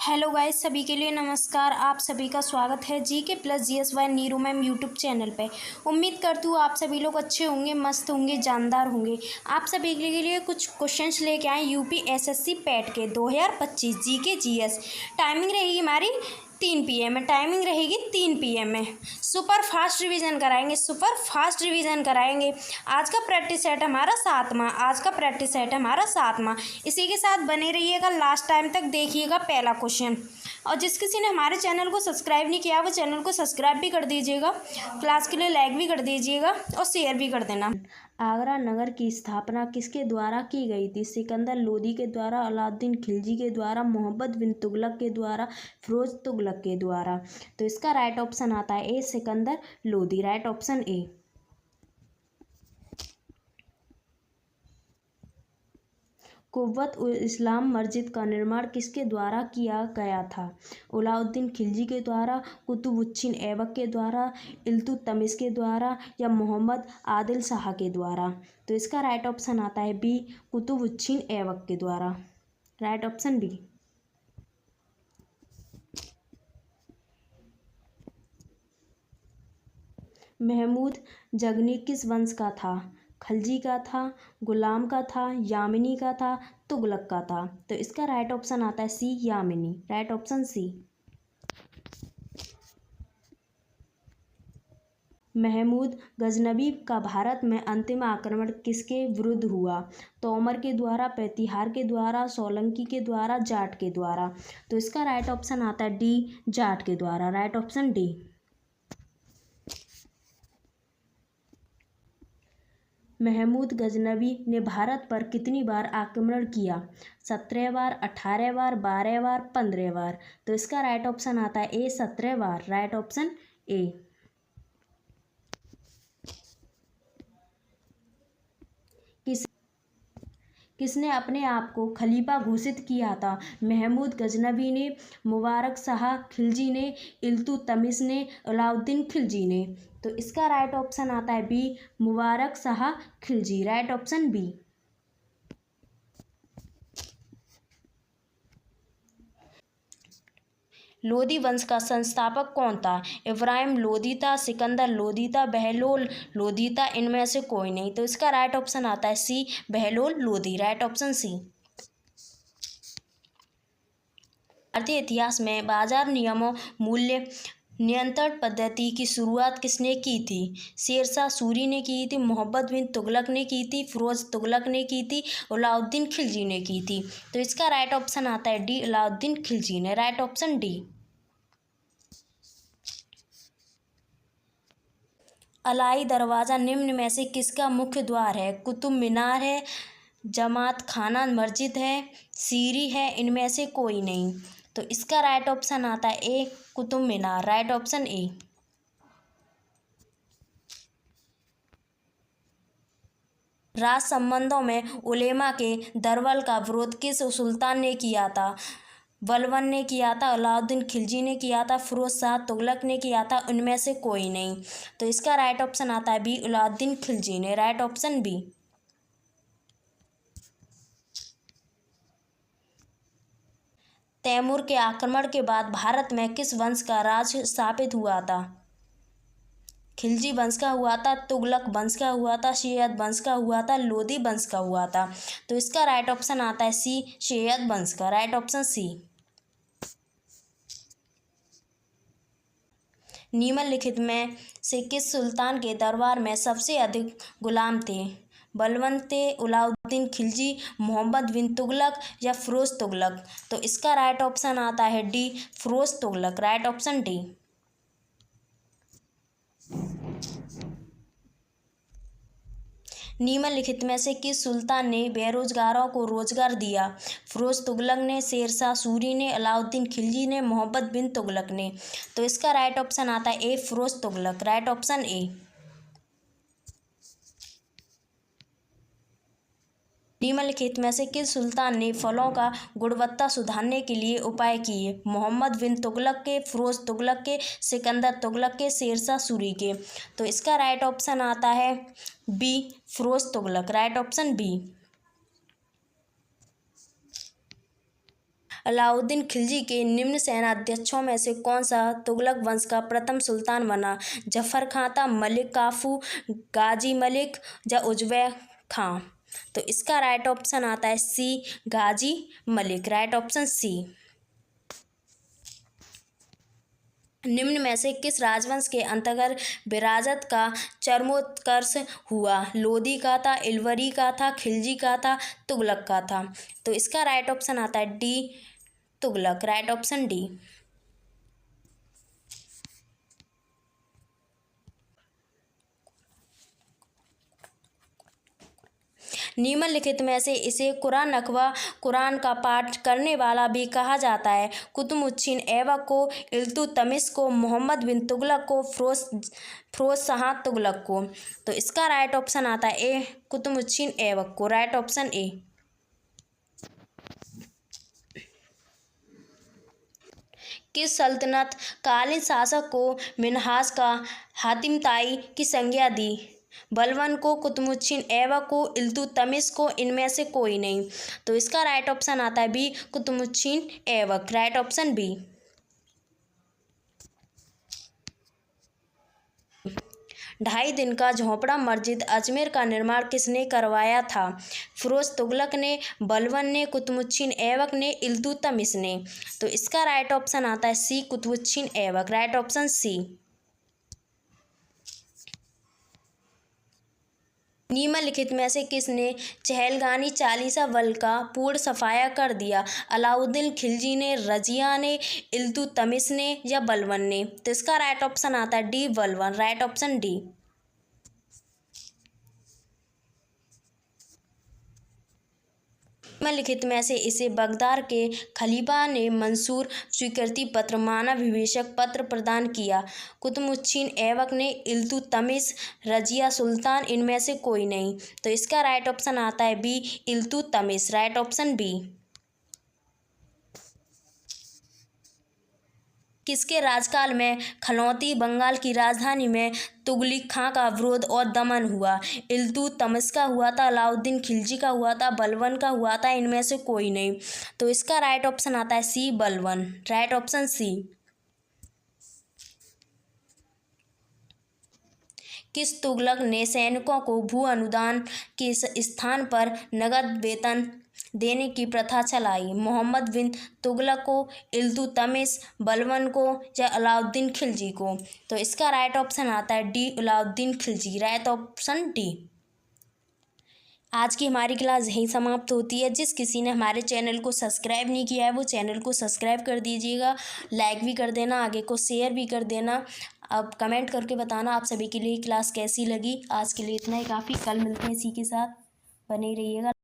Hello guys, सभी के लिए नमस्कार। आप सभी का स्वागत है जी के plus GSY Neeru ma'am YouTube channel पे। उम्मीद करती हूँ आप सभी लोग अच्छे होंगे, मस्त होंगे, जानदार होंगे। आप सभी के लिए कुछ क्वेश्चंस लेके आए UPSSC पैट के 2025 GK GS। टाइमिंग रहेगी हमारी 3 PM में, टाइमिंग रहेगी 3 PM में। सुपर फास्ट रिवीजन कराएंगे, सुपर फास्ट रिवीजन कराएंगे। आज का प्रैक्टिस सेट हमारा 7वां, आज का प्रैक्टिस सेट हमारा 7वां। इसी के साथ बने रहिएगा, लास्ट टाइम तक देखिएगा पहला क्वेश्चन। और जिस किसी ने हमारे चैनल को सब्सक्राइब नहीं किया वो चैनल को सब्सक्राइब भी कर दीजिएगा, क्लास के लिए लाइक भी कर दीजिएगा और शेयर भी कर देना। आगरा नगर की स्थापना किसके द्वारा की गई थी? सिकंदर लोदी के द्वारा, अलाउद्दीन खिलजी के द्वारा, मोहम्मद बिन तुगलक के द्वारा, फिरोज तुगलक के द्वारा। तो इसका राइट ऑप्शन आता है A, Sikandar Lodi. Right option A. Quwwat ul Islam मस्जिद का निर्माण किसके द्वारा किया गया था? अलाउद्दीन खिलजी के द्वारा, कुतुबुद्दीन ऐबक के द्वारा, इल्तुतमिश के द्वारा या मोहम्मद आदिल शाह के द्वारा। तो इसका राइट ऑप्शन आता है बी, कुतुबुद्दीन ऐबक के द्वारा। Right option B. Mahmud Ghazni किस वंश का था? खलजी का था, गुलाम का था, यामिनी का था, तुगलक का था। तो इसका राइट ऑप्शन आता है C, Yamini. Right option C. Mahmud Ghaznavi का भारत में अंतिम आक्रमण किसके विरुद्ध हुआ? तोमर के द्वारा, प्रतिहार के द्वारा, सोलंकी के द्वारा, जाट के द्वारा। तो इसका राइट ऑप्शन आता है डी, जाट के द्वारा। Right option D. Mahmud Ghaznavi ने भारत पर कितनी बार आक्रमण किया? 17 बार, 18 बार, 12 बार, 15 बार। तो इसका राइट ऑप्शन आता है ए, 17 बार। राइट ऑप्शन ए। किस किसने अपने आप को खलीफा घोषित किया था? महमूद गजनवी ने, मुबारक शाह खिलजी ने, इल्तुतमिश ने, अलाउद्दीन खिलजी ने। तो इसका राइट ऑप्शन आता है B, Mubarak Shah Khalji. Right option B. Lodi वंश का संस्थापक कौन था? इब्राहिम लोदी था, सिकंदर लोदी था, बहलोल लोदी था, इनमें से कोई नहीं। तो इसका राइट ऑप्शन आता है C, Bahlol Lodi. Right option C. भारतीय इतिहास में बाजार नियमों मूल्य नियंत्रण पद्धति की शुरुआत किसने की थी? शेरशाह सूरी ने की थी, मोहम्मद बिन तुगलक ने की थी, फिरोज तुगलक ने की थी, अलाउद्दीन खिलजी ने की थी। तो इसका राइट ऑप्शन आता है डी, अलाउद्दीन खिलजी ने। Right option D. अलाई दरवाज़ा निम्न में से किसका मुख्य द्वार है? कुतुब मीनार है, जमात खाना मस्जिद है, सीरी है, इनमें से कोई नहीं। तो इसका राइट ऑप्शन आता है A, Qutub Minar. Right option A. राज संबंधों में उलेमा के दरबार का विरोध किस सुल्तान ने किया था? बलबन ने किया था, अलाउद्दीन खिलजी ने किया था, फिरोज शाह तुगलक ने किया था, उनमें से कोई नहीं। तो इसका राइट ऑप्शन आता है बी, अलाउद्दीन खिलजी ने। Right option B. तैमूर के आक्रमण के बाद भारत में किस वंश का राज स्थापित हुआ था? खिलजी वंश का हुआ था, तुगलक वंश का हुआ था, सैयद वंश का हुआ था, लोदी वंश का हुआ था। तो इसका राइट ऑप्शन आता है सी, सैयद वंश का। Right option C. निम्नलिखित में से किस सुल्तान के दरबार में सबसे अधिक गुलाम थे? बलबन थे, अलाउद्दीन खिलजी, मोहम्मद बिन तुगलक या फिरोज तुगलक। तो इसका राइट ऑप्शन आता है D, Firoz Tughlaq. Right option D. निम्नलिखित में से किस सुल्तान ने बेरोजगारों को रोजगार दिया? फिरोज तुगलक ने, शेरशाह सूरी ने, अलाउद्दीन खिलजी ने, मोहम्मद बिन तुगलक ने। तो इसका राइट ऑप्शन आता है A, Firoz Tughlaq. Right option A. निम्नलिखित में से किस सुल्तान ने फलों का गुणवत्ता सुधारने के लिए उपाय किए? मोहम्मद बिन तुगलक के, फिरोज तुगलक के, सिकंदर तुगलक के, शेरशाह सूरी के। तो इसका राइट ऑप्शन आता है B, Firoz Tughlaq. Right option B. Alauddin Khilji के निम्न सेनाध्यक्षों में से कौन सा तुगलक वंश का प्रथम सुल्तान बना? जफर खां था, मलिक काफू, गाजी मलिक या उजबे खां? तो इसका राइट ऑप्शन आता है C, Ghazi Malik. Right option C. निम्न में से किस राजवंश के अंतर्गत विरासत का चरमोत्कर्ष हुआ? लोदी का था, इलवरी का था, खिलजी का था, तुगलक का था? तो इसका राइट ऑप्शन आता है D, Tughlaq. Right option D. निम्नलिखित में से इसे कुरान नकवा कुरान का पाठ करने वाला भी कहा जाता है? कुतुबुद्दीन ऐबक को, इल्तुतमिश को, मोहम्मद बिन तुगलक को, फिरोज शाह तुगलक को? तो इसका राइट ऑप्शन आता है ए, कुतुबुद्दीन ऐबक को। राइट ऑप्शन ए। किस सल्तनत कालीन शासक को मिन्हाज का हातिमताई की संज्ञा दी? बलबन को, कुतुबुद्दीन ऐबक को, इल्तुतमिश को, इनमें से कोई नहीं? तो इसका राइट ऑप्शन आता है B, Qutbuddin Aibak. Right option B. 2.5 दिन का झोपड़ा मस्जिद अजमेर का निर्माण किसने करवाया था? फिरोज तुगलक ने, बलबन ने, कुतुबुद्दीन ऐबक ने, इल्तुतमिश ने? तो इसका राइट ऑप्शन आता है C, Qutubuddin Aibak. Right option C. निम्नलिखित में से किसने चहलगानी चालीसा बल का पूर्ण सफाया कर दिया? अलाउद्दीन खिलजी ने, रजिया ने, इल्तुतमिश ने या बलबन ने? तो इसका राइट ऑप्शन आता है D, Balban. Right option D. निम्नलिखित में से इसे बगदाद के खलीफा ने मंसूर स्वीकृति पत्र, मानवाभिषेक पत्र प्रदान किया? कुतुबुद्दीन ऐबक ने, इल्तुतमिश, रजिया सुल्तान, इनमें से कोई नहीं? तो इसका राइट ऑप्शन आता है B, Iltutmish. Right option B. किसके राजकाल में खलौती बंगाल की राजधानी में तुगलक खां का विरोध और दमन हुआ? इल्तुतमिश का हुआ था, अलाउद्दीन खिलजी का हुआ था, बलबन का हुआ था, इनमें से कोई नहीं? तो इसका राइट ऑप्शन आता है C, Balban. Right option C. किस तुगलक ने सैनिकों को भू अनुदान के स्थान पर नगद वेतन देने की प्रथा चलाई? मोहम्मद बिन तुगलक को, इल्तुतमिश, बलबन को या अलाउद्दीन खिलजी को? तो इसका राइट ऑप्शन आता है D, Alauddin Khilji. Right option D. आज की हमारी क्लास यहीं समाप्त होती है। जिस किसी ने हमारे चैनल को सब्सक्राइब नहीं किया है वो चैनल को सब्सक्राइब कर दीजिएगा, लाइक भी कर देना, आगे को शेयर भी कर देना। अब कमेंट करके बताना आप सभी के लिए क्लास कैसी लगी। आज के लिए इतना ही काफ़ी। कल मिलते हैं इसी के साथ, बने रहिएगा।